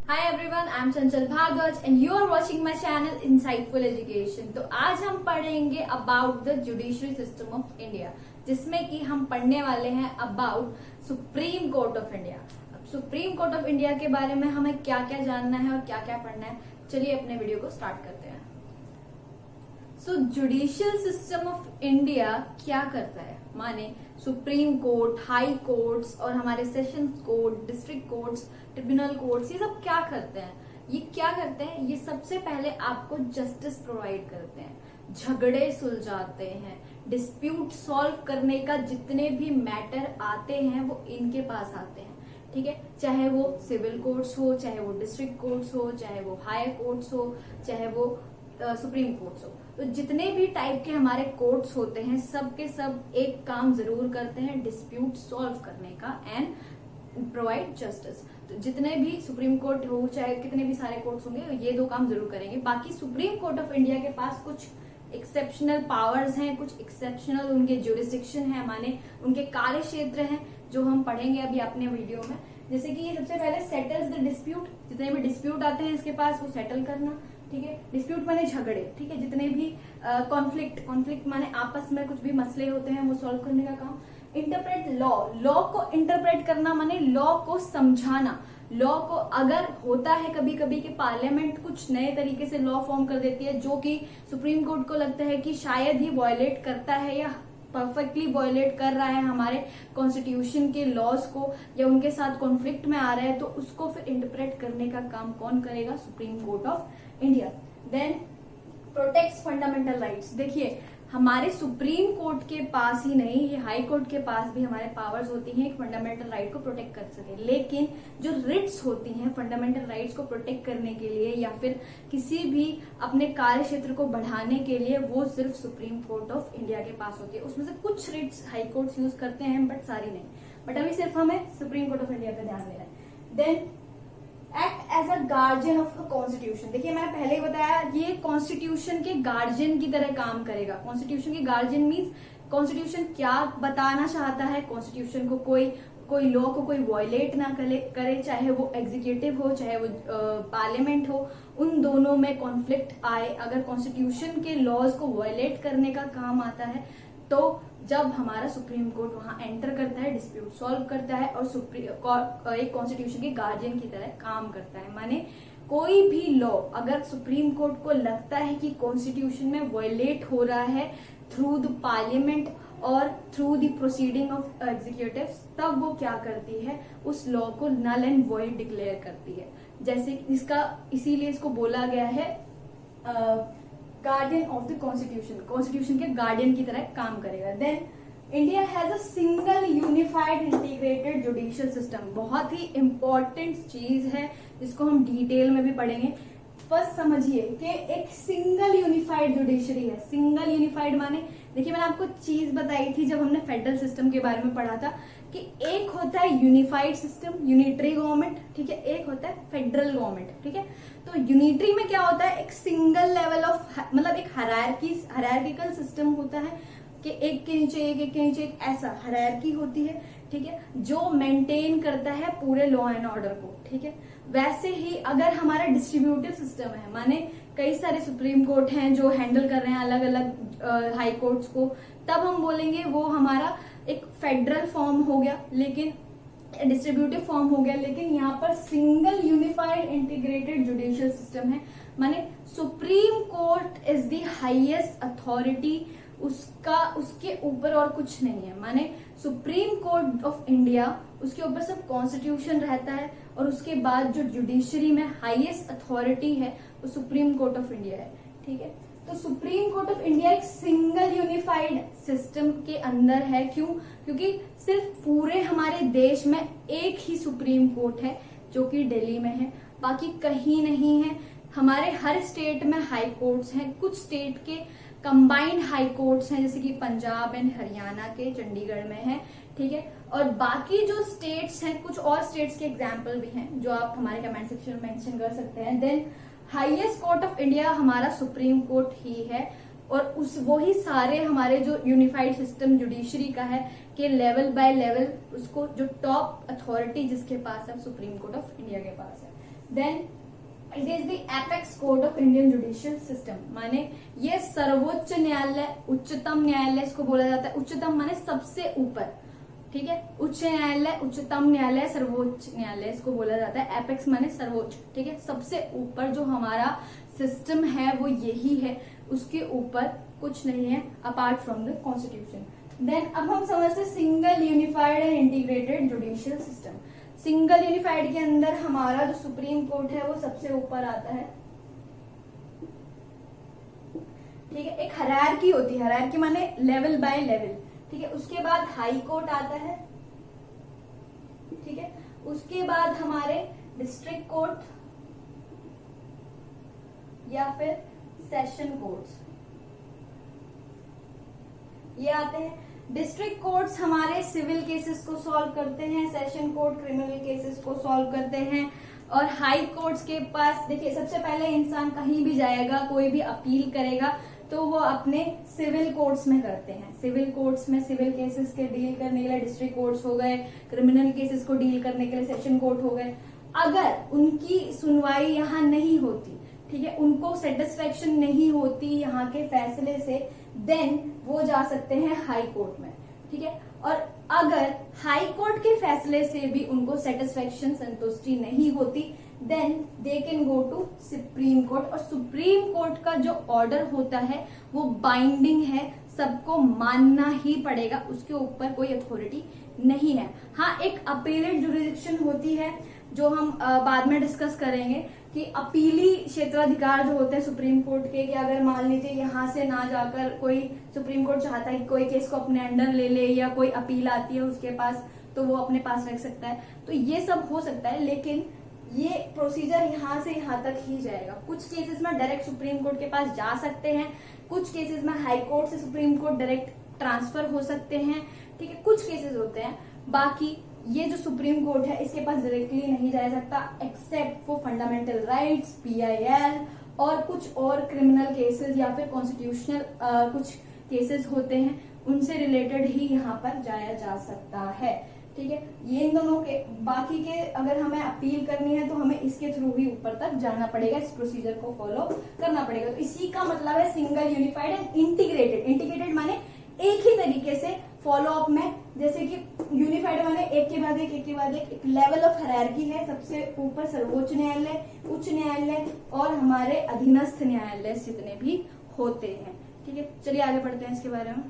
Hi everyone, I am Chanchal Bhardwaj and you are watching my channel insightful education. तो आज हम पढ़ेंगे about the judiciary system of India, जिसमें कि हम पढ़ने वाले हैं about supreme court of India. अब सुप्रीम कोर्ट ऑफ इंडिया के बारे में हमें क्या क्या जानना है और क्या क्या पढ़ना है, चलिए अपने वीडियो को स्टार्ट करते हैं। सो जुडिशियल सिस्टम ऑफ इंडिया क्या करता है, माने सुप्रीम कोर्ट, हाई कोर्ट्स और हमारे sessions court, district courts, tribunal courts, ये सब क्या करते हैं? ये क्या करते हैं? ये सबसे पहले आपको जस्टिस प्रोवाइड करते हैं, झगड़े सुलझाते हैं, डिस्प्यूट सॉल्व करने का जितने भी मैटर आते हैं वो इनके पास आते हैं। ठीक है, चाहे वो सिविल कोर्ट्स हो, चाहे वो डिस्ट्रिक्ट कोर्ट्स हो, चाहे वो हाई कोर्ट्स हो, चाहे वो सुप्रीम कोर्ट्स हो। तो जितने भी टाइप के हमारे कोर्ट्स होते हैं सब के सब एक काम जरूर करते हैं, डिस्प्यूट सॉल्व करने का एंड प्रोवाइड जस्टिस। तो जितने भी सुप्रीम कोर्ट हो, चाहे कितने भी सारे कोर्ट्स होंगे, ये दो काम जरूर करेंगे। बाकी सुप्रीम कोर्ट ऑफ इंडिया के पास कुछ एक्सेप्शनल पावर्स हैं, कुछ एक्सेप्शनल उनके ज्यूरिसडिक्शन है, माने उनके कार्य क्षेत्र हैं, जो हम पढ़ेंगे अभी अपने वीडियो में। जैसे कि ये सबसे पहले सेटल्स द डिस्प्यूट, जितने भी डिस्प्यूट आते हैं इसके पास वो सेटल करना। ठीक है, डिस्प्यूट माने झगड़े, ठीक है, जितने भी कॉन्फ्लिक्ट माने आपस में कुछ भी मसले होते हैं वो सॉल्व करने का काम। इंटरप्रेट लॉ को इंटरप्रेट करना माने लॉ को समझाना। लॉ को अगर होता है कभी कभी कि पार्लियामेंट कुछ नए तरीके से लॉ फॉर्म कर देती है जो कि सुप्रीम कोर्ट को लगता है कि शायद ही वायलेट करता है या परफेक्टली वायलेट कर रहा है हमारे कॉन्स्टिट्यूशन के लॉज को, या उनके साथ कॉन्फ्लिक्ट में आ रहा है, तो उसको फिर इंटरप्रेट करने का काम कौन करेगा? Supreme court of India. Then protects fundamental rights. देखिए, हमारे सुप्रीम कोर्ट के पास ही नहीं, ये हाई कोर्ट के पास भी हमारे पावर्स होती हैं एक फंडामेंटल राइट को प्रोटेक्ट कर सके। लेकिन जो रिट्स होती हैं फंडामेंटल राइट्स को प्रोटेक्ट करने के लिए या फिर किसी भी अपने कार्य क्षेत्र को बढ़ाने के लिए, वो सिर्फ सुप्रीम कोर्ट ऑफ इंडिया के पास होती है। उसमें से कुछ रिट्स हाई कोर्ट्स यूज करते हैं बट सारी नहीं। बट अभी सिर्फ हमें सुप्रीम कोर्ट ऑफ इंडिया पे ध्यान देना है। Then act as a guardian of the constitution. देखिए, मैंने पहले ही बताया ये कॉन्स्टिट्यूशन के गार्जियन की तरह काम करेगा। कॉन्स्टिट्यूशन के गार्जियन मीन्स कॉन्स्टिट्यूशन क्या बताना चाहता है, कॉन्स्टिट्यूशन को कोई लॉ को कोई वायलेट ना करे, चाहे वो एग्जीक्यूटिव हो चाहे वो पार्लियामेंट हो, उन दोनों में कॉन्फ्लिक्ट आए, अगर कॉन्स्टिट्यूशन के लॉज को वायलेट करने का काम आता है तो जब हमारा सुप्रीम कोर्ट वहां एंटर करता है, डिस्प्यूट सॉल्व करता है और एक कॉन्स्टिट्यूशन के गार्जियन की तरह काम करता है। माने कोई भी लॉ अगर सुप्रीम कोर्ट को लगता है कि कॉन्स्टिट्यूशन में वायलेट हो रहा है थ्रू द पार्लियामेंट और through the proceeding of executive, तब वो क्या करती है? उस लॉ को नल एंड वॉइड डिक्लेयर करती है। जैसे इसीलिए इसको बोला गया है guardian of the constitution, constitution के गार्डियन की तरह काम करेगा। Then India has a single unified integrated judicial system. बहुत ही इंपॉर्टेंट चीज है जिसको हम डिटेल में भी पढ़ेंगे। फर्स्ट समझिए कि एक सिंगल यूनिफाइड जुडिशरी है। सिंगल यूनिफाइड माने, देखिए मैंने आपको चीज बताई थी जब हमने फेडरल सिस्टम के बारे में पढ़ा था कि एक होता है यूनिफाइड सिस्टम, यूनिटरी गवर्नमेंट, ठीक है, एक होता है फेडरल गवर्नमेंट। ठीक है, तो यूनिटरी में क्या होता है? एक सिंगल लेवल ऑफ, मतलब एक हायरार्किकल सिस्टम होता है कि एक के नीचे एक के नीचे एक, ऐसा हायरार्की होती है। ठीक है, जो मेंटेन करता है पूरे लॉ एंड ऑर्डर को। ठीक है, वैसे ही अगर हमारा डिस्ट्रीब्यूटिव सिस्टम है, माने कई सारे सुप्रीम कोर्ट हैं जो हैंडल कर रहे हैं अलग अलग हाई कोर्ट्स को, तब हम बोलेंगे वो हमारा एक फेडरल फॉर्म हो गया, लेकिन डिस्ट्रीब्यूटिव फॉर्म हो गया। लेकिन यहाँ पर single unified integrated judicial system है, माने supreme court is the highest authority, उसके ऊपर और कुछ नहीं है। माने सुप्रीम कोर्ट ऑफ इंडिया, उसके ऊपर सब कॉन्स्टिट्यूशन रहता है और उसके बाद जो जुडिशरी में हाईएस्ट अथॉरिटी है वो सुप्रीम कोर्ट ऑफ इंडिया है। ठीक है, तो सुप्रीम कोर्ट ऑफ इंडिया एक सिंगल यूनिफाइड सिस्टम के अंदर है। क्यों? क्योंकि सिर्फ पूरे हमारे देश में एक ही सुप्रीम कोर्ट है जो कि दिल्ली में है, बाकी कहीं नहीं है। हमारे हर स्टेट में हाई कोर्ट्स हैं, कुछ स्टेट के कंबाइंड हाई कोर्ट्स हैं, जैसे कि पंजाब एंड हरियाणा के चंडीगढ़ में है। ठीक है, और बाकी जो स्टेट्स हैं, कुछ और स्टेट्स के एग्जाम्पल भी हैं जो आप हमारे कमेंट सेक्शन में मेंशन कर सकते हैं। Then highest court of India हमारा सुप्रीम कोर्ट ही है और वही सारे हमारे जो यूनिफाइड सिस्टम जुडिशरी का है कि लेवल बाय लेवल उसको जो टॉप अथॉरिटी जिसके पास है सुप्रीम कोर्ट ऑफ इंडिया के पास है। Then it is the apex court of Indian judicial system, माने ये सर्वोच्च न्यायालय, उच्चतम न्यायालय इसको बोला जाता है। उच्चतम माने सबसे ऊपर, ठीक है। उच्च न्यायालय, उच्चतम न्यायालय, सर्वोच्च न्यायालय इसको बोला जाता है। एपेक्स माने सर्वोच्च, ठीक है। सबसे ऊपर जो हमारा सिस्टम है वो यही है, उसके ऊपर कुछ नहीं है apart from the constitution. Then अब हम समझते हैं single unified and integrated judicial system. Single unified के अंदर हमारा जो सुप्रीम कोर्ट है वो सबसे ऊपर आता है, ठीक है। एक हायरार्की होती है, हायरार्की माने लेवल बाय लेवल, ठीक है। उसके बाद हाई कोर्ट आता है, ठीक है। उसके बाद हमारे डिस्ट्रिक्ट कोर्ट या फिर सेशन कोर्ट्स ये आते हैं। डिस्ट्रिक्ट कोर्ट्स हमारे सिविल केसेस को सॉल्व करते हैं, सेशन कोर्ट क्रिमिनल केसेस को सॉल्व करते हैं। और हाई कोर्ट्स के पास देखिए, सबसे पहले इंसान कहीं भी जाएगा, कोई भी अपील करेगा तो वो अपने सिविल कोर्ट्स में करते हैं। सिविल कोर्ट्स में सिविल केसेस के डील करने के लिए डिस्ट्रिक्ट कोर्ट्स हो गए, क्रिमिनल केसेस को डील करने के लिए सेशन कोर्ट हो गए। अगर उनकी सुनवाई यहाँ नहीं होती, ठीक है, उनको सेटिस्फेक्शन नहीं होती यहाँ के फैसले से, देन वो जा सकते हैं हाई कोर्ट में, ठीक है। और अगर हाई कोर्ट के फैसले से भी उनको सेटिस्फेक्शन, संतुष्टि नहीं होती, then they can go to supreme court. और सुप्रीम कोर्ट का जो ऑर्डर होता है वो बाइंडिंग है, सबको मानना ही पड़ेगा, उसके ऊपर कोई अथॉरिटी नहीं है। हाँ, एक अपीलेट जुरिडिक्शन होती है जो हम बाद में डिस्कस करेंगे कि अपीली क्षेत्राधिकार जो होते हैं सुप्रीम कोर्ट के, कि अगर मान लीजिए यहाँ से ना जाकर कोई सुप्रीम कोर्ट चाहता है कि कोई केस को अपने अंडर ले ले, या कोई अपील आती है उसके पास तो वो अपने पास रख सकता है, तो ये सब हो सकता है। लेकिन ये प्रोसीजर यहाँ से यहाँ तक ही जाएगा। कुछ केसेस में डायरेक्ट सुप्रीम कोर्ट के पास जा सकते हैं, कुछ केसेस में हाई कोर्ट से सुप्रीम कोर्ट डायरेक्ट ट्रांसफर हो सकते हैं, ठीक है, कुछ केसेस होते हैं। बाकी ये जो सुप्रीम कोर्ट है इसके पास डायरेक्टली नहीं जाया सकता, except for fundamental rights, PIL और कुछ और क्रिमिनल केसेस या फिर कॉन्स्टिट्यूशनल कुछ केसेस होते हैं, उनसे रिलेटेड ही यहाँ पर जाया जा सकता है, ठीक है। ये इन दोनों के, बाकी के अगर हमें अपील करनी है तो हमें इसके थ्रू ही ऊपर तक जाना पड़ेगा, इस प्रोसीजर को फॉलो करना पड़ेगा। तो इसी का मतलब है single unified and integrated. Integrated माने एक ही तरीके से फॉलो अप में, जैसे कि यूनिफाइड माने एक के बाद एक के बाद एक लेवल ऑफ हायरार्की है। सबसे ऊपर सर्वोच्च न्यायालय, उच्च न्यायालय और हमारे अधीनस्थ न्यायालय जितने भी होते हैं, ठीक है। चलिए आगे बढ़ते हैं इसके बारे में।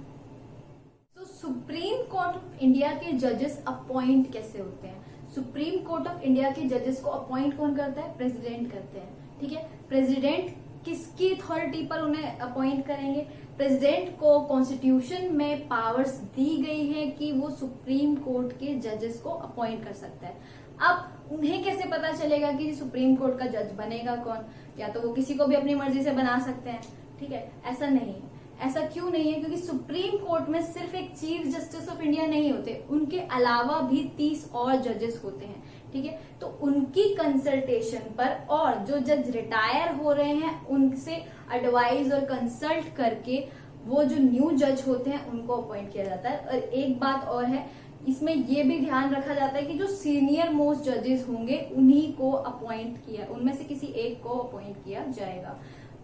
तो सुप्रीम कोर्ट ऑफ इंडिया के जजेस अपॉइंट कैसे होते हैं? सुप्रीम कोर्ट ऑफ इंडिया के जजेस को अपॉइंट कौन करता है? प्रेसिडेंट करते हैं, ठीक है। प्रेसिडेंट किसकी अथॉरिटी पर उन्हें अपॉइंट करेंगे? प्रेसिडेंट को कॉन्स्टिट्यूशन में पावर्स दी गई है कि वो सुप्रीम कोर्ट के जजेस को अपॉइंट कर सकता है। अब उन्हें कैसे पता चलेगा कि सुप्रीम कोर्ट का जज बनेगा कौन? या तो वो किसी को भी अपनी मर्जी से बना सकते हैं, ठीक है। ऐसा नहीं है। ऐसा क्यों नहीं है? क्योंकि सुप्रीम कोर्ट में सिर्फ एक चीफ जस्टिस ऑफ इंडिया नहीं होते, उनके अलावा भी 30 और जजेस होते हैं, ठीक है। तो उनकी कंसल्टेशन पर और जो जज रिटायर हो रहे हैं उनसे एडवाइस और कंसल्ट करके वो जो न्यू जज होते हैं उनको अपॉइंट किया जाता है। और एक बात और है, इसमें ये भी ध्यान रखा जाता है कि जो सीनियर मोस्ट जजेस होंगे उन्हीं को अपॉइंट किया, उनमें से किसी एक को अपॉइंट किया जाएगा।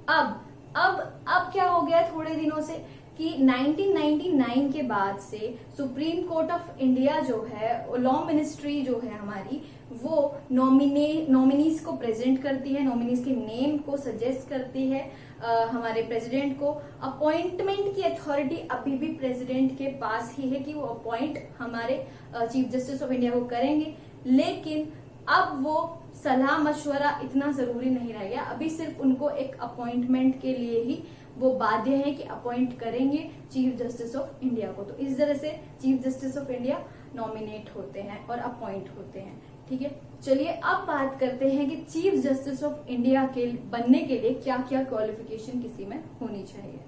अब क्या हो गया थोड़े दिनों से कि 1999 के बाद से सुप्रीम कोर्ट ऑफ इंडिया जो है, लॉ मिनिस्ट्री जो है हमारी, वो नॉमिनीज को प्रेजेंट करती है, नॉमिनीज के नेम को सजेस्ट करती है हमारे प्रेसिडेंट को। अपॉइंटमेंट की अथॉरिटी अभी भी प्रेसिडेंट के पास ही है कि वो अपॉइंट हमारे चीफ जस्टिस ऑफ इंडिया को करेंगे, लेकिन अब वो सलाह मशवरा इतना जरूरी नहीं रह गया। अभी सिर्फ उनको एक अपॉइंटमेंट के लिए ही वो बाध्य है कि अपॉइंट करेंगे चीफ जस्टिस ऑफ इंडिया को। तो इस तरह से chief justice of India nominate होते हैं और अपॉइंट होते हैं, ठीक है। चलिए अब बात करते हैं कि चीफ जस्टिस ऑफ इंडिया के बनने के लिए क्या क्या क्वालिफिकेशन किसी में होनी चाहिए।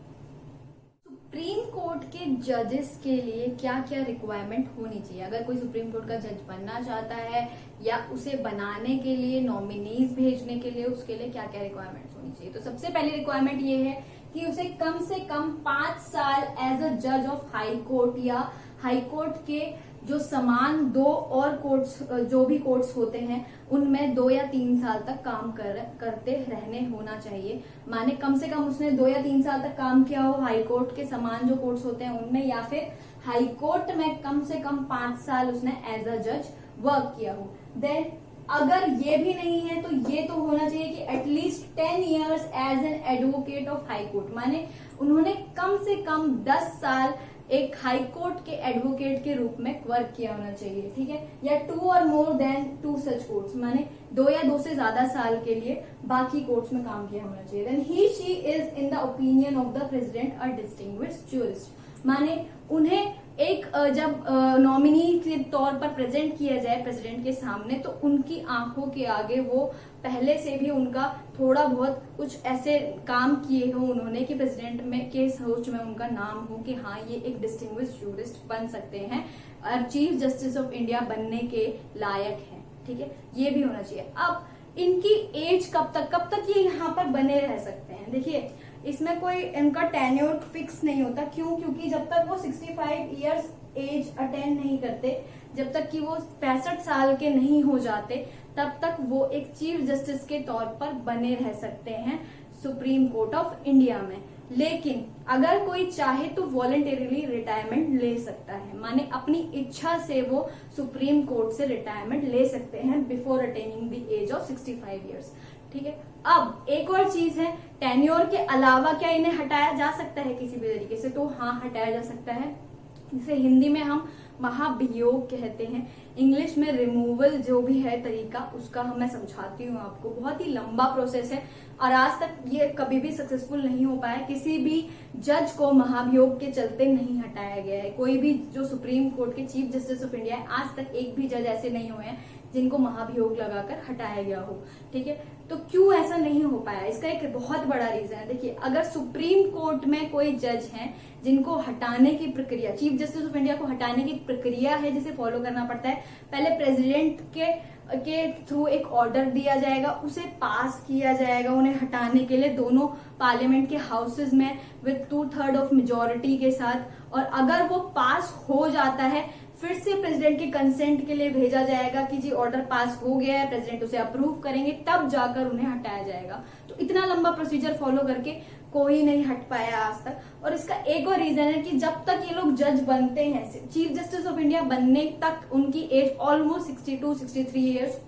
सुप्रीम कोर्ट के जजेस के लिए क्या क्या रिक्वायरमेंट होनी चाहिए? अगर कोई सुप्रीम कोर्ट का जज बनना चाहता है या उसे बनाने के लिए नॉमिनीज भेजने के लिए, उसके लिए क्या क्या रिक्वायरमेंट होनी चाहिए? तो सबसे पहली रिक्वायरमेंट ये है कि उसे कम से कम 5 साल एज अ जज ऑफ हाई कोर्ट या हाई कोर्ट के जो समान 2 और कोर्ट्स, जो भी कोर्ट्स होते हैं उनमें 2 या 3 साल तक काम करते रहने होना चाहिए। माने कम से कम उसने 2 या 3 साल तक काम किया हो हाई कोर्ट के समान जो कोर्ट्स होते हैं उनमें, या फिर हाई कोर्ट में कम से कम 5 साल उसने एज अ जज वर्क किया हो। देन अगर ये भी नहीं है तो ये तो होना चाहिए कि at least 10 years as an advocate of high court, माने उन्होंने कम से कम 10 साल एक हाई कोर्ट के एडवोकेट के रूप में वर्क किया होना चाहिए, ठीक है। या 2 और मोर देन 2 सच कोर्ट्स, माने 2 या 2 से ज्यादा साल के लिए बाकी कोर्ट्स में काम किया होना चाहिए। Then he she is in the opinion of the president a distinguished jurist, माने उन्हें एक जब नॉमिनी के तौर पर प्रेजेंट किया जाए प्रेसिडेंट के सामने तो उनकी आंखों के आगे वो पहले से भी उनका थोड़ा बहुत कुछ ऐसे काम किए हो उन्होंने कि प्रेसिडेंट में के सोच में उनका नाम हो कि हाँ ये एक डिस्टिंग्विश्ड ज्यूरिस्ट बन सकते हैं और चीफ जस्टिस ऑफ इंडिया बनने के लायक हैं, ठीक है। ये भी होना चाहिए। अब इनकी एज कब तक ये यहाँ पर बने रह सकते हैं, देखिए इसमें कोई इनका टेन्योर फिक्स नहीं होता। क्यों? क्योंकि जब तक वो 65 इयर्स एज अटेंड नहीं करते, जब तक कि वो 65 साल के नहीं हो जाते, तब तक वो एक चीफ जस्टिस के तौर पर बने रह सकते हैं सुप्रीम कोर्ट ऑफ इंडिया में। लेकिन अगर कोई चाहे तो वॉलंटरीली रिटायरमेंट ले सकता है, माने अपनी इच्छा से वो सुप्रीम कोर्ट से रिटायरमेंट ले सकते हैं before attaining the age of 65 years, ठीक है। अब एक और चीज है, टेन्योर के अलावा क्या इन्हें हटाया जा सकता है किसी भी तरीके से? तो हाँ, हटाया जा सकता है। जिसे हिंदी में हम महाभियोग कहते हैं, इंग्लिश में रिमूवल जो भी है तरीका उसका मैं समझाती हूँ आपको। बहुत ही लंबा प्रोसेस है और आज तक ये कभी भी सक्सेसफुल नहीं हो पाया। किसी भी जज को महाभियोग के चलते नहीं हटाया गया है। कोई भी जो सुप्रीम कोर्ट के चीफ जस्टिस ऑफ इंडिया है, आज तक एक भी जज ऐसे नहीं हुए हैं जिनको महाभियोग लगाकर हटाया गया हो, ठीक है। तो क्यों ऐसा नहीं हो पाया? इसका एक बहुत बड़ा रीजन है। देखिए, अगर सुप्रीम कोर्ट में कोई जज हैं जिनको हटाने की प्रक्रिया, चीफ जस्टिस ऑफ इंडिया को हटाने की प्रक्रिया है जिसे फॉलो करना पड़ता है। पहले प्रेसिडेंट के थ्रू एक ऑर्डर दिया जाएगा, उसे पास किया जाएगा उन्हें हटाने के लिए दोनों पार्लियामेंट के हाउसेज में विद 2/3 ऑफ मेजोरिटी के साथ। और अगर वो पास हो जाता है फिर से प्रेसिडेंट के कंसेंट के लिए भेजा जाएगा कि जी ऑर्डर पास हो गया है, प्रेसिडेंट उसे अप्रूव करेंगे, तब जाकर उन्हें हटाया जाएगा। तो इतना लंबा प्रोसीजर फॉलो करके कोई नहीं हट पाया आज तक। और इसका एक और रीजन है कि जब तक ये लोग जज बनते हैं, चीफ जस्टिस ऑफ इंडिया बनने तक उनकी एज ऑलमोस्ट 62-63 ईयर्स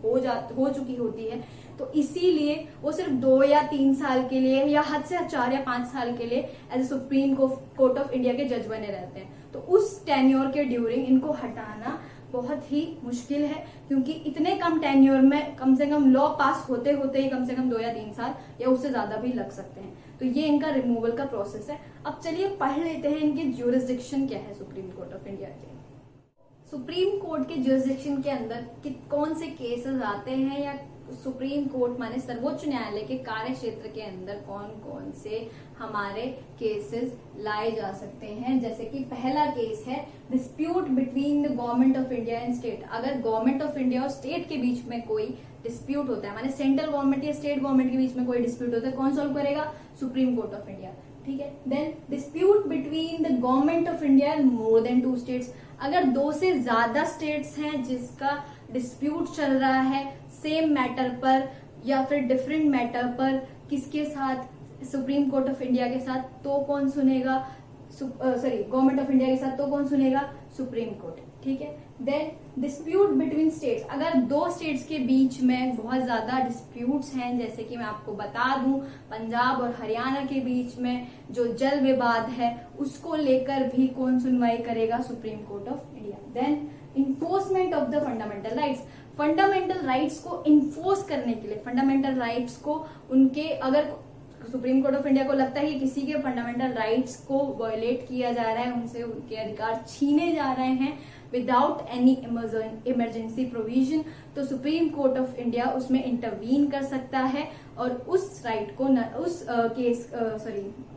हो चुकी होती है। तो इसीलिए वो सिर्फ 2 या 3 साल के लिए या हद से 4 या 5 साल के लिए as a supreme court of India के जज बने रहते हैं। तो उस टेन्योर के ड्यूरिंग इनको हटाना बहुत ही मुश्किल है, क्योंकि इतने कम टेन्योर में कम से कम लॉ पास होते होते ही कम से कम 2 या 3 साल या उससे ज्यादा भी लग सकते हैं। तो ये इनका रिमूवल का प्रोसेस है। अब चलिए पढ़ लेते हैं इनके ज्यूरिसडिक्शन क्या है सुप्रीम कोर्ट ऑफ इंडिया के। सुप्रीम कोर्ट के ज्यूरिसडिक्शन के अंदर कौन से केसेस आते हैं, या सुप्रीम कोर्ट माने सर्वोच्च न्यायालय के कार्य क्षेत्र के अंदर कौन कौन से हमारे केसेस लाए जा सकते हैं। जैसे कि पहला केस है dispute between the government of India and state. अगर गवर्नमेंट ऑफ इंडिया और स्टेट के बीच में कोई डिस्प्यूट होता है, माने सेंट्रल गवर्नमेंट या स्टेट गवर्नमेंट के बीच में कोई डिस्प्यूट होता है, कौन सॉल्व करेगा? सुप्रीम कोर्ट ऑफ इंडिया, ठीक है। Then dispute between the government of India and more than 2 states. अगर 2 से ज्यादा स्टेट्स हैं जिसका डिस्प्यूट चल रहा है सेम मैटर पर या फिर डिफरेंट मैटर पर, किसके साथ? सुप्रीम कोर्ट ऑफ इंडिया के साथ। तो कौन सुनेगा? गवर्नमेंट ऑफ इंडिया के साथ तो कौन सुनेगा? सुप्रीम कोर्ट, ठीक है। Then dispute between states. अगर 2 स्टेट्स के बीच में बहुत ज्यादा डिस्प्यूट्स हैं, जैसे कि मैं आपको बता दूं पंजाब और हरियाणा के बीच में जो जल विवाद है उसको लेकर भी कौन सुनवाई करेगा? Supreme court of India. Then enforcement of the fundamental rights. Fundamental rights को इन्फोर्स करने के लिए, फंडामेंटल राइट्स को उनके, अगर सुप्रीम कोर्ट ऑफ इंडिया को लगता है कि किसी के फंडामेंटल राइट्स को वायलेट किया जा रहा है, उनसे उनके अधिकार छीने जा रहे हैं विदाउट एनी इमरजेंसी प्रोविजन, तो सुप्रीम कोर्ट ऑफ इंडिया उसमें इंटरवीन कर सकता है और उस राइट को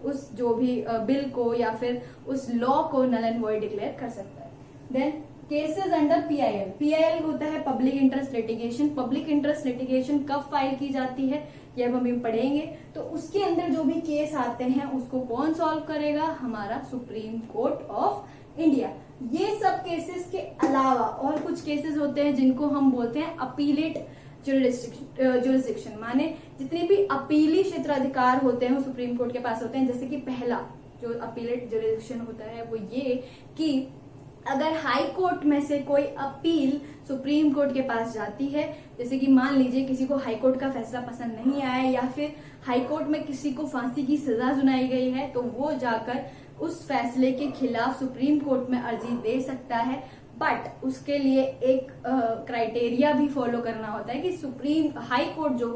उस जो भी बिल को या फिर उस लॉ को नल एंड वॉइड डिक्लेयर कर सकता है। Then cases under PIL. PIL होता है public interest litigation. Public interest litigation कब फाइल की जाती है ये अब हम पढ़ेंगे। तो उसके अंदर जो भी केस आते हैं उसको कौन सॉल्व करेगा? हमारा सुप्रीम कोर्ट ऑफ इंडिया। ये सब केसेस के अलावा और कुछ केसेस होते हैं जिनको हम बोलते हैं अपीलेट जुरिस्डिक्शन, माने जितने भी अपीली क्षेत्राधिकार होते हैं वो सुप्रीम कोर्ट के पास होते हैं। जैसे कि पहला जो अपीलेट जुरिस्डिक्शन होता है वो ये कि अगर हाई कोर्ट में से कोई अपील सुप्रीम कोर्ट के पास जाती है, जैसे कि मान लीजिए किसी को हाई कोर्ट का फैसला पसंद नहीं आया या फिर हाई कोर्ट में किसी को फांसी की सजा सुनाई गई है, तो वो जाकर उस फैसले के खिलाफ सुप्रीम कोर्ट में अर्जी दे सकता है। बट उसके लिए एक क्राइटेरिया भी फॉलो करना होता है कि सुप्रीम हाई कोर्ट जो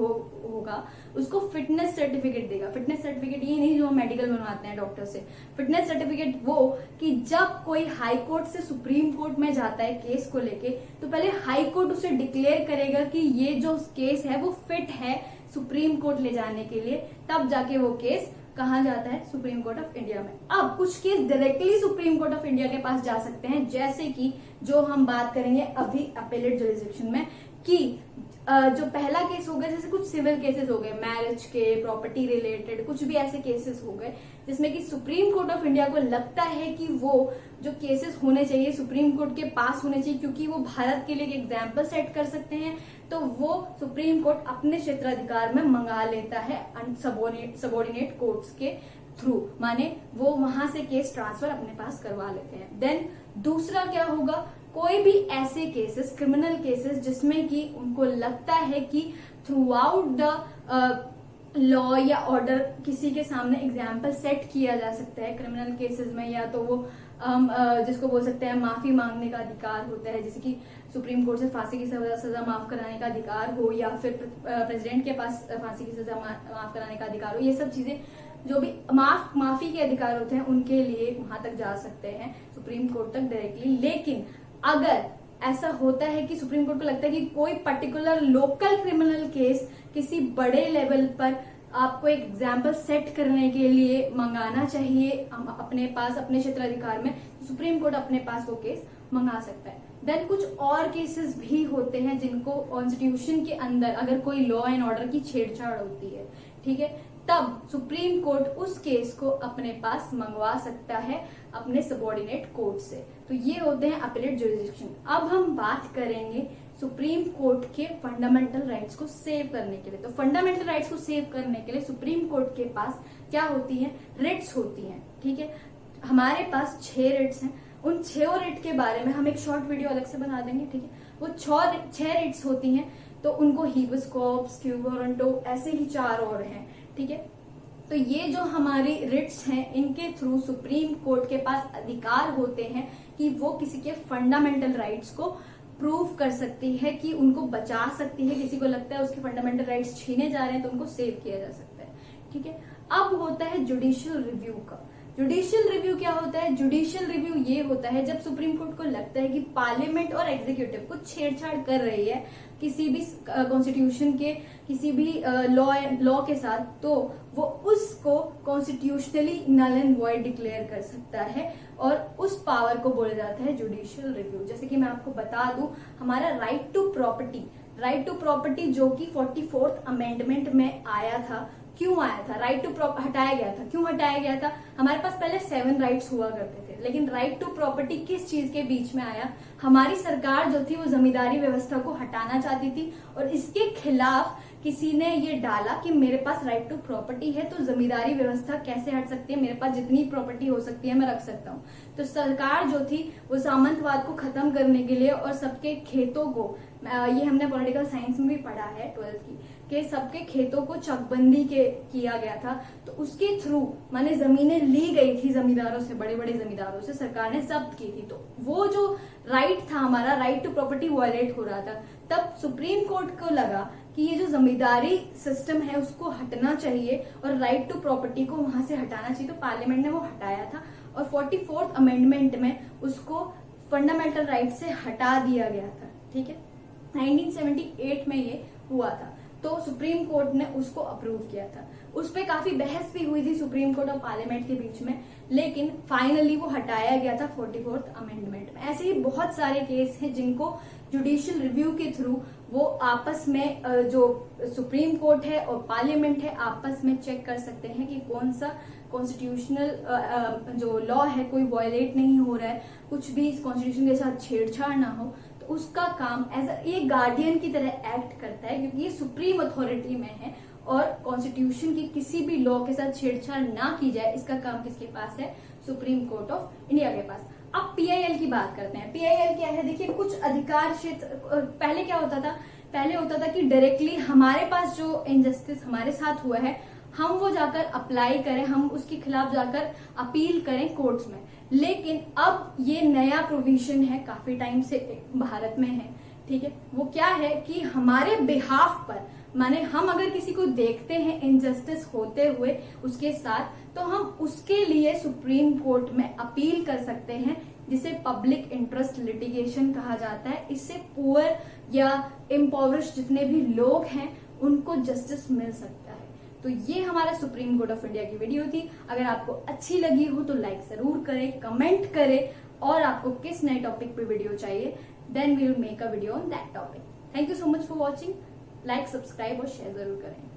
होगा उसको फिटनेस सर्टिफिकेट देगा। फिटनेस सर्टिफिकेट ये नहीं जो हम मेडिकल बनवाते हैं डॉक्टर से, फिटनेस सर्टिफिकेट वो कि जब कोई हाई कोर्ट से सुप्रीम कोर्ट में जाता है केस को लेके, तो पहले हाई कोर्ट उसे डिक्लेयर करेगा कि ये जो केस है वो फिट है सुप्रीम कोर्ट ले जाने के लिए, तब जाके वो केस कहाँ जाता है, सुप्रीम कोर्ट ऑफ इंडिया में। अब कुछ case directly supreme court of India के पास जा सकते हैं, जैसे कि जो हम बात करेंगे अभी अपीलेट जुरिस्डिक्शन में, कि जो पहला केस हो गया, जैसे कुछ सिविल केसेस हो गए, मैरिज के, प्रॉपर्टी रिलेटेड, कुछ भी ऐसे केसेस हो गए जिसमें कि सुप्रीम कोर्ट ऑफ इंडिया को लगता है कि वो जो केसेस होने चाहिए सुप्रीम कोर्ट के पास होने चाहिए, क्योंकि वो भारत के लिए एक एग्जाम्पल सेट कर सकते हैं, तो वो सुप्रीम कोर्ट अपने क्षेत्राधिकार में मंगा लेता है सबॉर्डिनेट कोर्ट्स के थ्रू, माने वो वहां से केस ट्रांसफर अपने पास करवा लेते हैं। देन दूसरा क्या होगा, कोई भी ऐसे केसेस, क्रिमिनल केसेस जिसमें कि उनको लगता है कि थ्रू आउट द लॉ या ऑर्डर किसी के सामने एग्जाम्पल सेट किया जा सकता है क्रिमिनल केसेस में, या तो वो जिसको बोल सकते हैं माफी मांगने का अधिकार होता है, जैसे कि सुप्रीम कोर्ट से फांसी की सजा माफ कराने का अधिकार हो, या फिर प्रेसिडेंट के पास फांसी की सजा माफ कराने का अधिकार हो। ये सब चीजें जो भी माफी के अधिकार होते हैं उनके लिए वहां तक जा सकते हैं, सुप्रीम कोर्ट तक डायरेक्टली। लेकिन अगर ऐसा होता है कि सुप्रीम कोर्ट को लगता है कि कोई पर्टिकुलर लोकल क्रिमिनल केस किसी बड़े लेवल पर आपको एक एग्जाम्पल सेट करने के लिए मंगाना चाहिए अपने पास, अपने क्षेत्राधिकार में, तो सुप्रीम कोर्ट अपने पास वो केस मंगा सकता है। देन कुछ और केसेस भी होते हैं जिनको कॉन्स्टिट्यूशन के अंदर अगर कोई लॉ एंड ऑर्डर की छेड़छाड़ होती है, ठीक है, तब सुप्रीम कोर्ट उस केस को अपने पास मंगवा सकता है अपने सबॉर्डिनेट कोर्ट से। तो ये होते हैं अपीलेट जुरिस्डिक्शन। अब हम बात करेंगे सुप्रीम कोर्ट के फंडामेंटल राइट्स को सेव करने के लिए। तो फंडामेंटल राइट्स को सेव करने के लिए सुप्रीम कोर्ट के पास क्या होती है, रिट्स होती हैं, ठीक है। हमारे पास 6 रिट्स हैं, उन 6 रिट के बारे में हम एक शॉर्ट वीडियो अलग से बना देंगे, ठीक है। वो 6 रिट्स होती हैं, तो उनको हीबस कॉर्पस, क्यू वारंटो, ऐसे ही 4 और हैं, ठीक है। तो ये जो हमारी रिट्स हैं इनके थ्रू सुप्रीम कोर्ट के पास अधिकार होते हैं कि वो किसी के फंडामेंटल राइट्स को प्रूव कर सकती है, कि उनको बचा सकती है, किसी को लगता है उसके फंडामेंटल राइट्स छीने जा रहे हैं तो उनको सेव किया जा सकता है, ठीक है। अब होता है जुडिशियल रिव्यू का। जुडिशियल रिव्यू क्या होता है, जुडिशियल रिव्यू ये होता है जब सुप्रीम कोर्ट को लगता है कि पार्लियामेंट और एग्जीक्यूटिव कुछ छेड़छाड़ कर रही है किसी भी कॉन्स्टिट्यूशन के किसी भी लॉ के साथ, तो वो उसको constitutionally null and void declare कर सकता है, और उस पावर को बोला जाता है जुडिशियल रिव्यू। जैसे कि मैं आपको बता दूं, हमारा राइट टू प्रॉपर्टी जो कि 44th अमेंडमेंट में आया था, क्यों आया था, राइट टू हटाया गया था, क्यों हटाया गया था। हमारे पास पहले 7 राइट्स हुआ करते थे, लेकिन राइट टू प्रॉपर्टी किस चीज के बीच में आया, हमारी सरकार जो थी वो जमींदारी व्यवस्था को हटाना चाहती थी, और इसके खिलाफ किसी ने ये डाला कि मेरे पास राइट टू प्रॉपर्टी है तो जमींदारी व्यवस्था कैसे हट सकती है, मेरे पास जितनी प्रॉपर्टी हो सकती है मैं रख सकता हूँ। तो सरकार जो थी वो सामंतवाद को खत्म करने के लिए और सबके खेतों को, ये हमने पॉलिटिकल साइंस में भी पढ़ा है 12th की, कि सबके खेतों को चकबंदी किया गया था, तो उसके थ्रू माने जमीनें ली गई थी जमींदारों से, बड़े बड़े जमींदारों से, सरकार ने जब्त की थी। तो वो जो राइट था हमारा, राइट टू प्रॉपर्टी वायलेट हो रहा था, तब सुप्रीम कोर्ट को लगा कि ये जो जमींदारी सिस्टम है उसको हटना चाहिए और राइट टू प्रॉपर्टी को वहां से हटाना चाहिए। तो पार्लियामेंट ने वो हटाया था और 44th अमेंडमेंट में उसको फंडामेंटल राइट से हटा दिया गया था, ठीक है। 1978 में ये हुआ था। तो सुप्रीम कोर्ट ने उसको अप्रूव किया था। उस पर काफी बहस भी हुई थी सुप्रीम कोर्ट और पार्लियामेंट के बीच में, लेकिन फाइनली वो हटाया गया था 44th अमेंडमेंट में। ऐसे ही बहुत सारे केस हैं जिनको जुडिशियल रिव्यू के थ्रू वो आपस में जो सुप्रीम कोर्ट है और पार्लियामेंट है आपस में चेक कर सकते हैं कि कौन सा कॉन्स्टिट्यूशनल जो लॉ है कोई वायलेट नहीं हो रहा है, कुछ भी कॉन्स्टिट्यूशन के साथ छेड़छाड़ ना हो। तो उसका काम एज ए गार्डियन की तरह एक्ट करता है, क्योंकि ये सुप्रीम अथॉरिटी में है और कॉन्स्टिट्यूशन की किसी भी लॉ के साथ छेड़छाड़ ना की जाए, इसका काम किसके पास है? सुप्रीम कोर्ट ऑफ इंडिया के पास। अब पीआईएल की बात करते हैं। पीआईएल क्या है? देखिए, कुछ अधिकार क्षेत्र, पहले क्या होता था? पहले होता था कि डायरेक्टली हमारे पास जो इनजस्टिस हमारे साथ हुआ है हम वो जाकर अप्लाई करें, हम उसके खिलाफ जाकर अपील करें कोर्ट्स में। लेकिन अब ये नया प्रोविजन है, काफी टाइम से भारत में है, ठीक है। वो क्या है कि हमारे बिहाफ पर, माने हम अगर किसी को देखते हैं इनजस्टिस होते हुए उसके साथ, तो हम उसके लिए सुप्रीम कोर्ट में अपील कर सकते हैं, जिसे पब्लिक इंटरेस्ट लिटिगेशन कहा जाता है। इससे पुअर या इम्पोवरिश जितने भी लोग हैं उनको जस्टिस मिल सकता है। तो ये हमारा सुप्रीम कोर्ट ऑफ इंडिया की वीडियो थी। अगर आपको अच्छी लगी हो तो लाइक जरूर करें, कमेंट करें, और आपको किस नए टॉपिक पे वीडियो चाहिए, then we will make a video on that topic. Thank you so much for watching. Like, subscribe और शेयर जरूर करें।